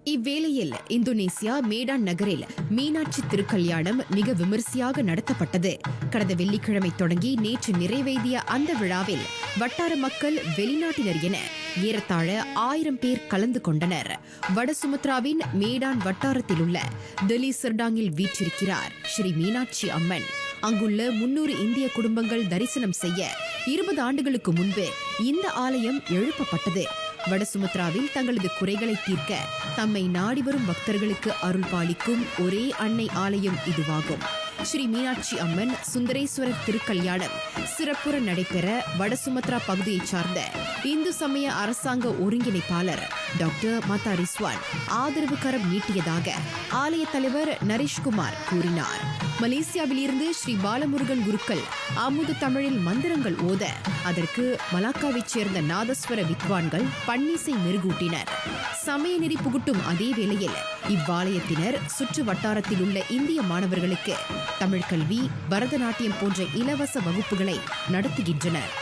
இவ்வேளையில் இந்தோனேசியா மேடான் நகரில் மீனாட்சி திருக்கல்யாணம் மிக விமரிசையாக நடத்தப்பட்டது. கடந்த வெள்ளிக்கிழமை தொடங்கி நேற்று நிறைவேறிய அந்த விழாவில் வட்டார மக்கள், வெளிநாட்டினர் என ஏறத்தாழ 1000 பேர் கலந்து கொண்டனர். வட சுமத்ராவின் மேடான் வட்டாரத்தில் உள்ள டெலி சர்டாங்கில் வீற்றிருக்கிறார் ஸ்ரீ மீனாட்சி அம்மன். அங்குள்ள 300 இந்திய குடும்பங்கள் தரிசனம் செய்ய 20 ஆண்டுகளுக்கு முன்பு இந்த ஆலயம் எழுப்பப்பட்டது. வட சுமத்ராவில் தங்களது குறைகளை தீர்க்க தம்மை நாடி வரும் பக்தர்களுக்கு அருள் பாலிக்கும் ஒரே அன்னை ஆலயம் இதுவாகும். ஸ்ரீ மீனாட்சி அம்மன் சுந்தரேஸ்வரர் திருக்கல்யாணம் சிறப்புற நடைபெற வட சுமத்ரா பகுதியைச் சார்ந்த இந்து சமய அரசாங்க ஒருங்கிணைப்பாளர் டாக்டர் மாதா ரிஸ்வான் ஆதரவு கரம் நீட்டியதாக ஆலய தலைவர் நரேஷ்குமார் கூறினார். மலேசியாவிலிருந்து ஸ்ரீ பாலமுருகன் குருக்கள் அமுத தமிழில் மந்திரங்கள் ஓத அதற்கு மலாக்காவைச் சேர்ந்த நாதஸ்வர வித்வான்கள் பன்னிசை மெருகூட்டினர். சமய நெறி புகுட்டும் அதே வேளையில் இவ்வாலயத்தினர் சுற்று வட்டாரத்தில் உள்ள இந்திய மாணவர்களுக்கு தமிழ் கல்வி, பரதநாட்டியம் போன்ற இலவச வகுப்புகளை நடத்துகின்றனர்.